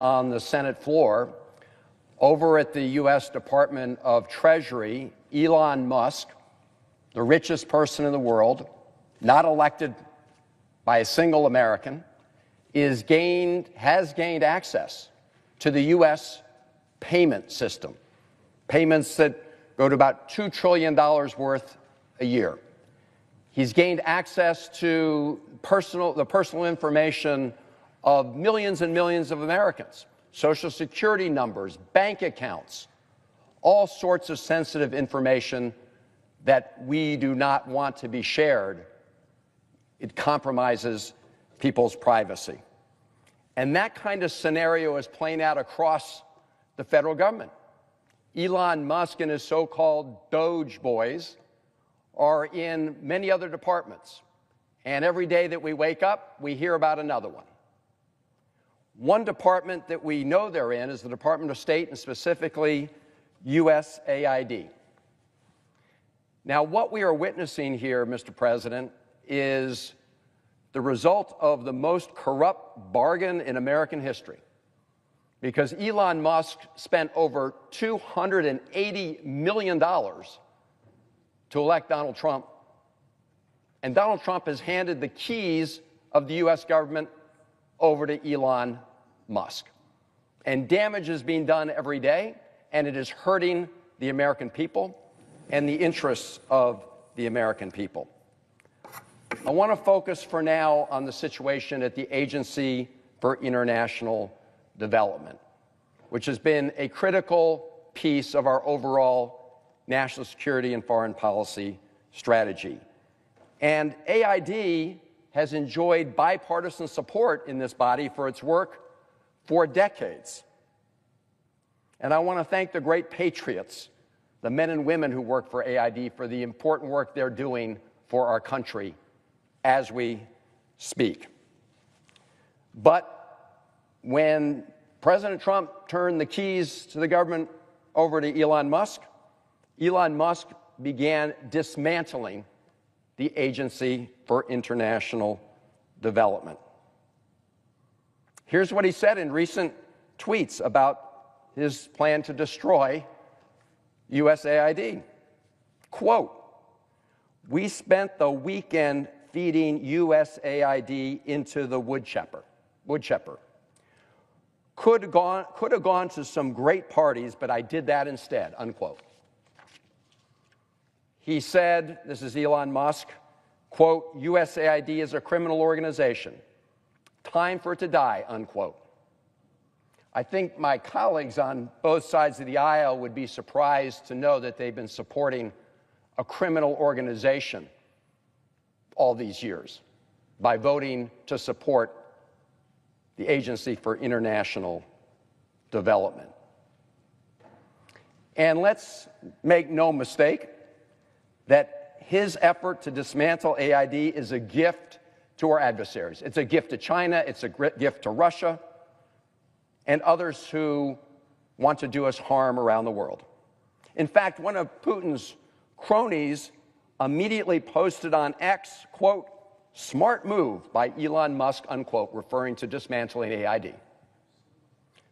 on the Senate floor. Over at the U.S. Department of Treasury, Elon Musk, the richest person in the world, not elected by a single American, has gained access to the U.S. payment system, payments that go to about $2 trillion worth a year. He's gained access to the personal information of millions and millions of Americans, Social Security numbers, bank accounts, all sorts of sensitive information that we do not want to be shared. It compromises people's privacy. And that kind of scenario is playing out across the federal government. Elon Musk and his so-called Doge boys are in many other departments. And every day that we wake up, we hear about another one. One department that we know they're in is the Department of State, and specifically USAID. Now, what we are witnessing here, Mr. President, is the result of the most corrupt bargain in American history, because Elon Musk spent over $280 million to elect Donald Trump, and Donald Trump has handed the keys of the U.S. government over to Elon Musk. And damage is being done every day, and it is hurting the American people and the interests of the American people. I want to focus for now on the situation at the Agency for International Development, which has been a critical piece of our overall national security and foreign policy strategy. And AID has enjoyed bipartisan support in this body for its work for decades. And I want to thank the great patriots, the men and women who work for AID, for the important work they're doing for our country as we speak. But when President Trump turned the keys to the government over to Elon Musk began dismantling the Agency for International Development. Here's what he said in recent tweets about his plan to destroy USAID. Quote, "We spent the weekend feeding USAID into the wood chipper. Could have gone to some great parties, but I did that instead," unquote. He said, this is Elon Musk, quote, "USAID is a criminal organization. Time for it to die," unquote. I think my colleagues on both sides of the aisle would be surprised to know that they've been supporting a criminal organization all these years by voting to support the Agency for International Development. And let's make no mistake that his effort to dismantle AID is a gift to our adversaries. It's a gift to China, it's a gift to Russia, and others who want to do us harm around the world. In fact, one of Putin's cronies immediately posted on X, quote, "Smart move by Elon Musk," unquote, referring to dismantling AID.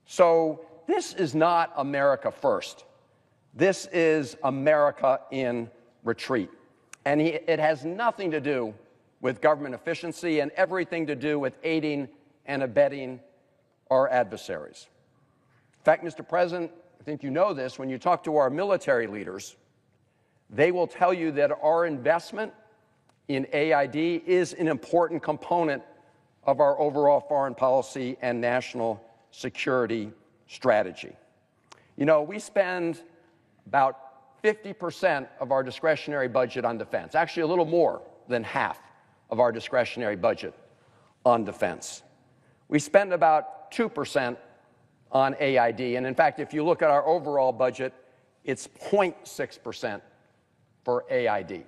So this is not America first. This is America in retreat. And it has nothing to do with government efficiency and everything to do with aiding and abetting our adversaries. In fact, Mr. President, I think you know this, when you talk to our military leaders, they will tell you that our investment in AID is an important component of our overall foreign policy and national security strategy. You know, we spend about 50% of our discretionary budget on defense, actually a little more than half of our discretionary budget on defense. We spend about 2% on AID, and in fact, if you look at our overall budget, it's 0.6% for AID.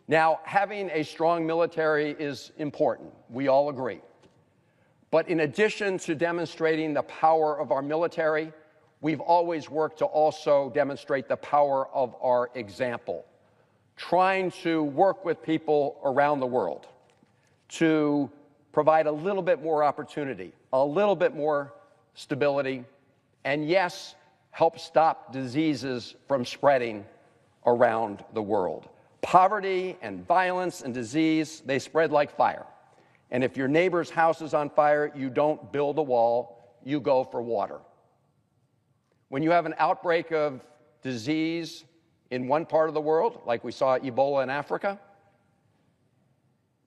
Now, having a strong military is important. We all agree. But in addition to demonstrating the power of our military, we've always worked to also demonstrate the power of our example, trying to work with people around the world to provide a little bit more opportunity, a little bit more stability, and yes, help stop diseases from spreading around the world. Poverty and violence and disease, they spread like fire. And if your neighbor's house is on fire, you don't build a wall, you go for water. When you have an outbreak of disease in one part of the world, like we saw Ebola in Africa,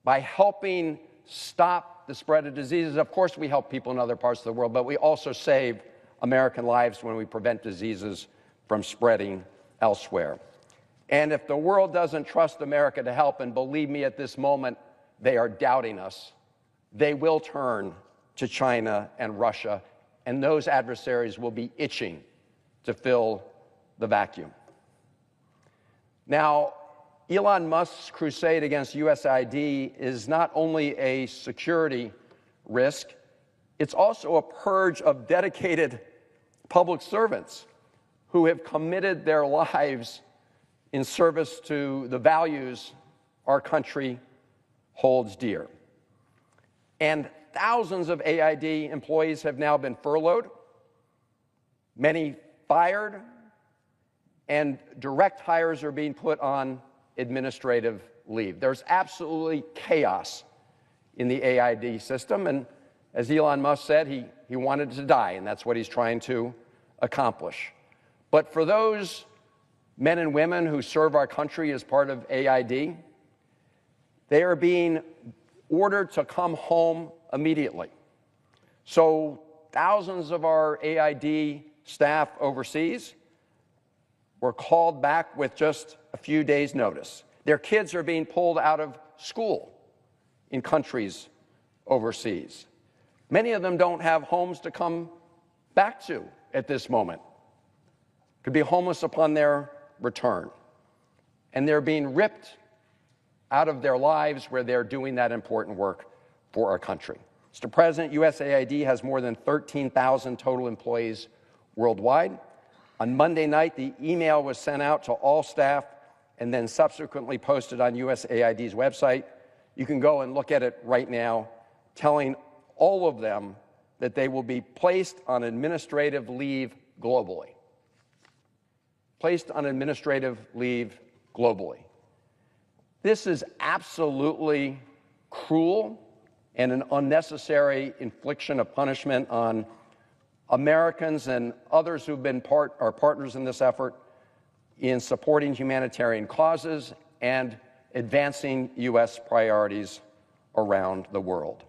by helping stop the spread of diseases, of course we help people in other parts of the world, but we also save American lives when we prevent diseases from spreading elsewhere. And if the world doesn't trust America to help, and believe me, at this moment, they are doubting us, they will turn to China and Russia, and those adversaries will be itching to fill the vacuum. Now, Elon Musk's crusade against USAID is not only a security risk, it's also a purge of dedicated public servants who have committed their lives in service to the values our country holds dear. And thousands of AID employees have now been furloughed, many fired, and direct hires are being put on administrative leave. There's absolutely chaos in the AID system, and as Elon Musk said, he wanted to die, and that's what he's trying to accomplish. But for those men and women who serve our country as part of AID, they are being ordered to come home immediately. So thousands of our AID staff overseas were called back with just a few days' notice. Their kids are being pulled out of school in countries overseas. Many of them don't have homes to come back to at this moment. Could be homeless upon their return. And they're being ripped out of their lives where they're doing that important work for our country. Mr. President, USAID has more than 13,000 total employees worldwide. On Monday night, the email was sent out to all staff and then subsequently posted on USAID's website. You can go and look at it right now, telling all of them that they will be placed on administrative leave globally. Placed on administrative leave globally. This is absolutely cruel and an unnecessary infliction of punishment on Americans and others who've been our partners in this effort in supporting humanitarian causes and advancing U.S. priorities around the world.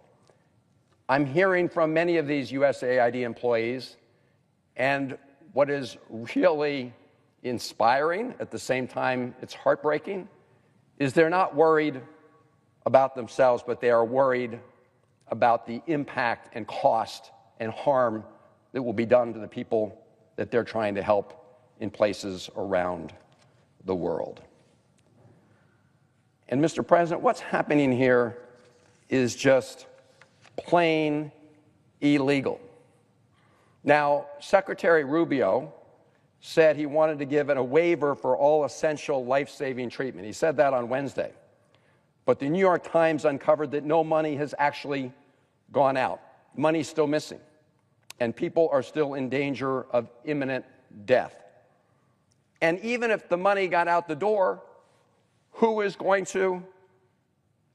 I'm hearing from many of these USAID employees, and what is really inspiring, at the same time it's heartbreaking, is they're not worried about themselves, but they are worried about the impact and cost and harm that will be done to the people that they're trying to help in places around the world. And Mr. President, what's happening here is just plain illegal. Now, Secretary Rubio said he wanted to give a waiver for all essential life-saving treatment. He said that on Wednesday. But the New York Times uncovered that no money has actually gone out. Money's still missing. And people are still in danger of imminent death. And even if the money got out the door, who is going to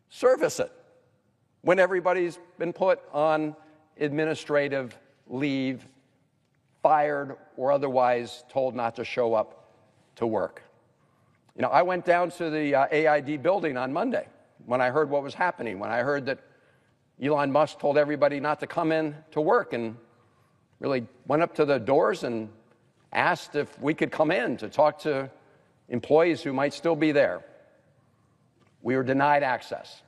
service it when everybody's been put on administrative leave, fired, or otherwise told not to show up to work? You know, I went down to the AID building on Monday when I heard what was happening, when I heard that Elon Musk told everybody not to come in to work, and really went up to the doors and asked if we could come in to talk to employees who might still be there. We were denied access.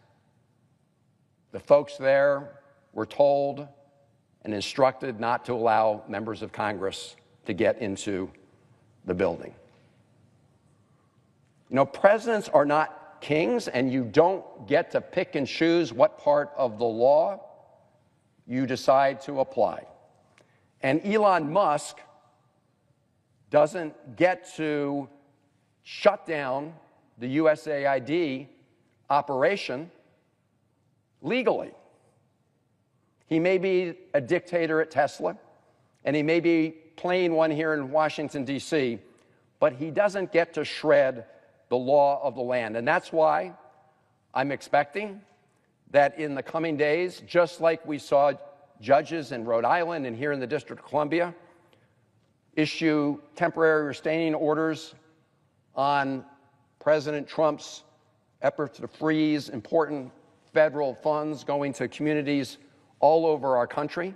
The folks there were told and instructed not to allow members of Congress to get into the building. You know, presidents are not kings, and you don't get to pick and choose what part of the law you decide to apply. And Elon Musk doesn't get to shut down the USAID operation legally. He may be a dictator at Tesla. and he may be playing one here in Washington, D.C., but he doesn't get to shred the law of the land. And that's why I'm expecting that in the coming days, just like we saw judges in Rhode Island and here in the District of Columbia issue temporary restraining orders on President Trump's effort to freeze important federal funds going to communities all over our country,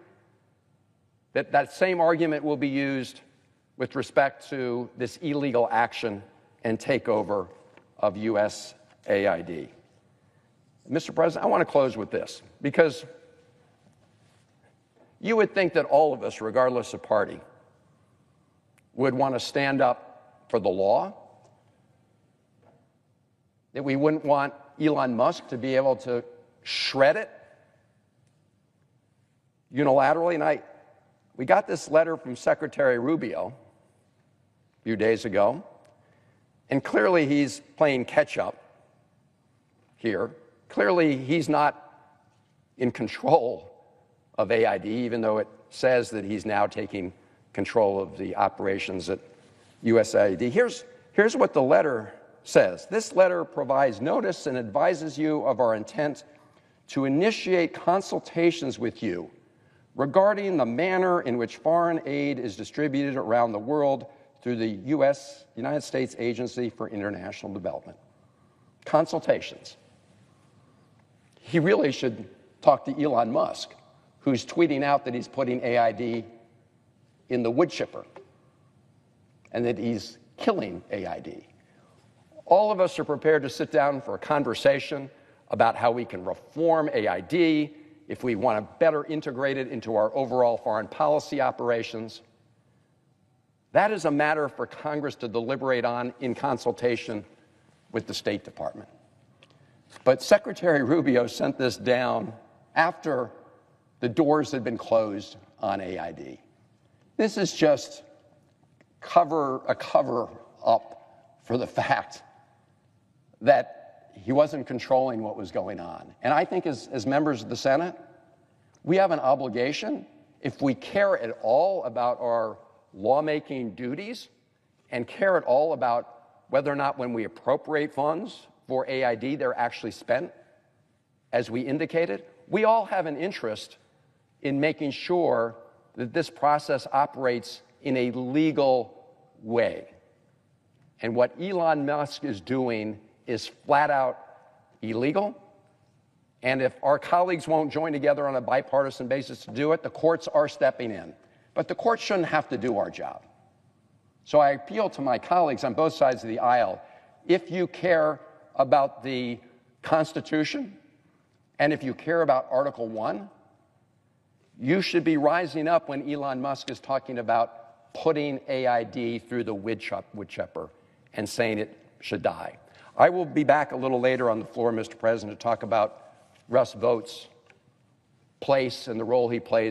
that same argument will be used with respect to this illegal action and takeover of USAID. Mr. President, I want to close with this, because you would think that all of us, regardless of party, would want to stand up for the law, that we wouldn't want Elon Musk to be able to shred it unilaterally. And we got this letter from Secretary Rubio a few days ago, and clearly he's playing catch-up here. Clearly he's not in control of AID, even though it says that he's now taking control of the operations at USAID. Here's what the letter says. This letter provides notice and advises you of our intent to initiate consultations with you regarding the manner in which foreign aid is distributed around the world through the United States Agency for International Development. Consultations. He really should talk to Elon Musk, who's tweeting out that he's putting AID in the wood chipper and that he's killing AID. All of us are prepared to sit down for a conversation about how we can reform AID, if we want to better integrate it into our overall foreign policy operations. That is a matter for Congress to deliberate on in consultation with the State Department. But Secretary Rubio sent this down after the doors had been closed on AID. This is just a cover-up for the fact that he wasn't controlling what was going on. And I think as members of the Senate, we have an obligation, if we care at all about our lawmaking duties and care at all about whether or not when we appropriate funds for AID, they're actually spent, as we indicated, we all have an interest in making sure that this process operates in a legal way. And what Elon Musk is doing is flat out illegal. And if our colleagues won't join together on a bipartisan basis to do it, the courts are stepping in. But the courts shouldn't have to do our job. So I appeal to my colleagues on both sides of the aisle, if you care about the Constitution and if you care about Article 1, you should be rising up when Elon Musk is talking about putting AID through the wood chipper and saying it should die. I will be back a little later on the floor, Mr. President, to talk about Russ Vought's place and the role he plays